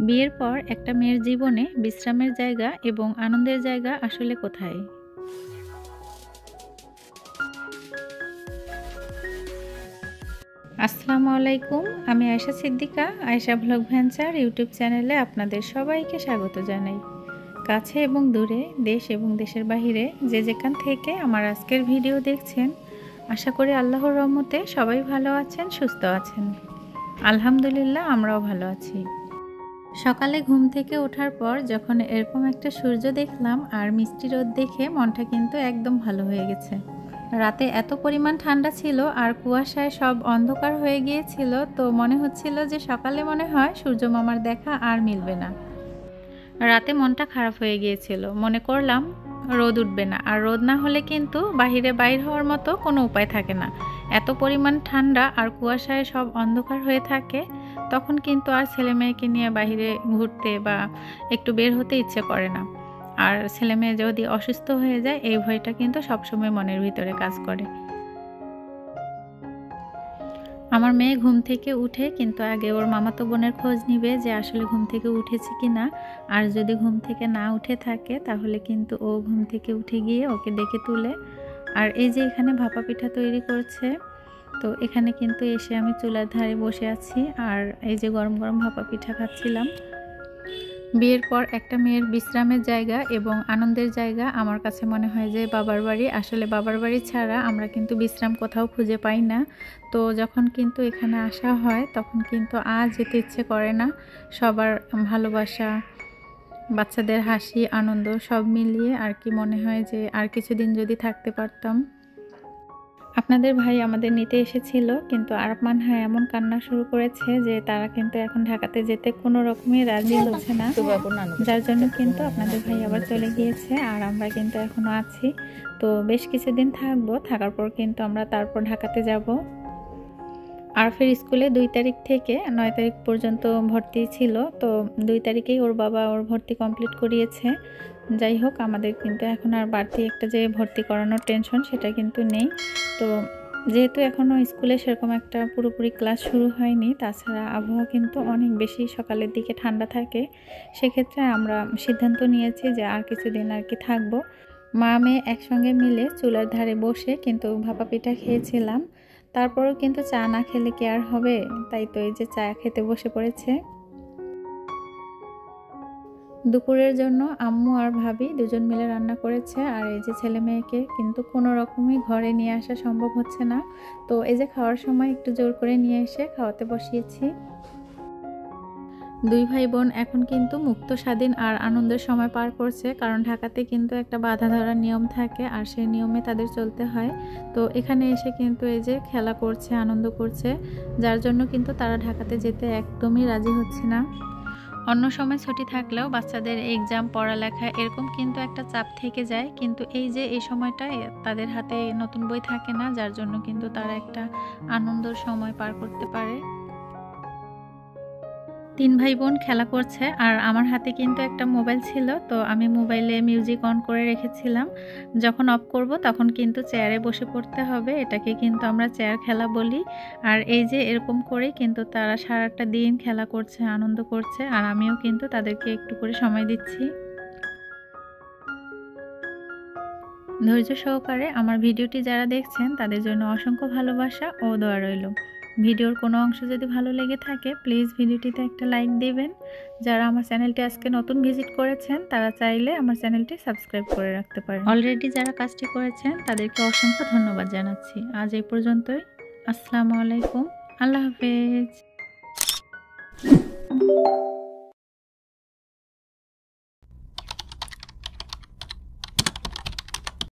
বিয়ের পর একটা মেয়ের জীবনে বিশ্রামের জায়গা এবং আনন্দের জায়গা আসলে কোথায়? আসসালামু আলাইকুম। আমি Ayesha Siddiqa, Ayesha blog venture YouTube চ্যানেলে আপনাদের সবাইকে স্বাগত জানাই। কাছে এবং দূরে, দেশ এবং দেশের বাহিরে যে যেখান থেকে আমার আজকের ভিডিও দেখছেন, আশা করি আল্লাহর রহমতে সবাই ভালো আছেন, সুস্থ আছেন। আলহামদুলিল্লাহ, আমরাও ভালো আছি। সকালে ঘুম থেকে ওঠার পর যখন এরকম একটা সূর্য দেখলাম আর মিষ্টি রোদ দেখে মনটা কিন্তু একদম ভালো হয়ে গেছে। রাতে এত পরিমাণ ঠান্ডা ছিল আর কুয়াশায় সব অন্ধকার হয়ে গিয়েছিল, তো মনে হচ্ছিল যে সকালে মনে হয় সূর্য মামার দেখা আর মিলবে না। রাতে মনটা খারাপ হয়ে গিয়েছিল, মনে করলাম রোদ উঠবে না, আর রোদ না হলে কিন্তু বাইরে বাইর হওয়ার মতো কোনো উপায় থাকে না। এত পরিমাণ ঠান্ডা আর কুয়াশায় সব অন্ধকার হয়ে থাকে, তখন কিন্তু আর ছেলে মেয়েকে নিয়ে বাইরে ঘুরতে বা একটু বের হতে ইচ্ছে করে না। আর ছেলে মেয়ে যদি অসুস্থ হয়ে যায়, এই ভয়টা কিন্তু সবসময় মনের ভিতরে কাজ করে। আমার মেয়ে ঘুম থেকে উঠে কিন্তু আগে ওর মামাতো বোনের খোঁজ নিবে যে আসলে ঘুম থেকে উঠেছে কি না। আর যদি ঘুম থেকে না উঠে থাকে তাহলে কিন্তু ও ঘুম থেকে উঠে গিয়ে ওকে ডেকে তুলে। আর এই যে এখানে ভাপা পিঠা তৈরি করছে, তো এখানে কিন্তু এসে আমি চুলার ধারে বসে আছি আর এই যে গরম গরম ভাপা পিঠা খাচ্ছিলাম। বিয়ের পর একটা মেয়ের বিশ্রামের জায়গা এবং আনন্দের জায়গা আমার কাছে মনে হয় যে বাবার বাড়ি। আসলে বাবার বাড়ি ছাড়া আমরা কিন্তু বিশ্রাম কোথাও খুঁজে পাই না। তো যখন কিন্তু এখানে আসা হয় তখন কিন্তু আর যেতে ইচ্ছে করে না। সবার ভালোবাসা, বাচ্চাদের হাসি, আনন্দ সব মিলিয়ে আর কি মনে হয় যে আর কিছুদিন যদি থাকতে পারতাম। আপনাদের ভাই আমাদের নিতে এসেছিল, কিন্তু আরমান হ্যাঁ এমন কান্না শুরু করেছে যে তারা কিন্তু এখন ঢাকাতে যেতে কোনো রকমই রাজি হচ্ছে না, যার জন্য কিন্তু আপনাদের ভাই আবার চলে গিয়েছে আর আমরা কিন্তু এখনো আছি। তো বেশ কিছুদিন থাকবো, থাকার পর কিন্তু আমরা তারপর ঢাকাতে যাব। আরফের স্কুলে 2 তারিখ থেকে 9 তারিখ পর্যন্ত ভর্তি ছিল, তো 2 তারিখেই ওর বাবা ওর ভর্তি কমপ্লিট করিয়েছে। যাই হোক, আমাদের কিন্তু এখন আর বাড়তি একটা যে ভর্তি করানোর টেনশন সেটা কিন্তু নেই। তো যেহেতু এখনও স্কুলে সেরকম একটা পুরোপুরি ক্লাস শুরু হয়নি, তাছাড়া আবহাওয়া কিন্তু অনেক বেশি সকালের দিকে ঠান্ডা থাকে, সেক্ষেত্রে আমরা সিদ্ধান্ত নিয়েছি যে আর কিছুদিন আর কি থাকবো। মা মেয়ে একসঙ্গে মিলে চুলার ধারে বসে কিন্তু ভাপা পিঠা খেয়েছিলাম। তারপরেও কিন্তু চা না খেলে কি আর হবে, তাই তো এই যে চা খেতে বসে পড়েছে। দুপুরের জন্য আম্মু আর ভাবি দুজন মিলে রান্না করেছে, আর এই যে ছেলে মেয়েকে কিন্তু কোনো রকমই ঘরে নিয়ে আসা সম্ভব হচ্ছে না, তো এই যে খাওয়ার সময় একটু জোর করে নিয়ে এসে খাওয়াতে বসিয়েছি। 2 ভাই বোন এখন কিন্তু মুক্ত স্বাধীন আর আনন্দের সময় পার করছে, কারণ ঢাকাতে কিন্তু একটা বাধা ধরার নিয়ম থাকে আর সেই নিয়মে তাদের চলতে হয়। তো এখানে এসে কিন্তু এই যে খেলা করছে, আনন্দ করছে, যার জন্য কিন্তু তারা ঢাকাতে যেতে একদমই রাজি হচ্ছে না। অন্য সময় ছুটি থাকলেও বাচ্চাদের এক্সাম, পড়ালেখা এরকম কিন্তু একটা চাপ থেকে যায়, কিন্তু এই যে এই সময়টায় তাদের হাতে নতুন বই থাকে না, যার জন্য কিন্তু তারা একটা আনন্দের সময় পার করতে পারে। 3 ভাই বোন খেলা করছে আর আমার হাতে কিন্তু একটা মোবাইল ছিল, তো আমি মোবাইলে মিউজিক অন করে রেখেছিলাম। যখন অফ করব তখন কিন্তু চেয়ারে বসে পড়তে হবে, এটাকে কিন্তু আমরা চেয়ার খেলা বলি। আর এই যে এরকম করেই কিন্তু তারা সারাটা দিন খেলা করছে, আনন্দ করছে, আর আমিও কিন্তু তাদেরকে একটু করে সময় দিচ্ছি। ধৈর্য সহকারে আমার ভিডিওটি যারা দেখছেন তাদের জন্য অসংখ্য ভালোবাসা ও দোয়া রইল। ভিডিওর কোনো অংশ যদি ভালো লেগে থাকে প্লিজ ভিডিওটিতে একটা লাইক দিবেন। যারা আমার চ্যানেলটি আজকে নতুন ভিজিট করেছেন তারা চাইলে আমার চ্যানেলটি সাবস্ক্রাইব করে রাখতে পারেন। অলরেডি যারা কাজটি করেছেন তাদেরকে অসংখ্য ধন্যবাদ জানাচ্ছি। আজ এই পর্যন্তই। আসসালামু আলাইকুম, আল্লাহ হাফেজ।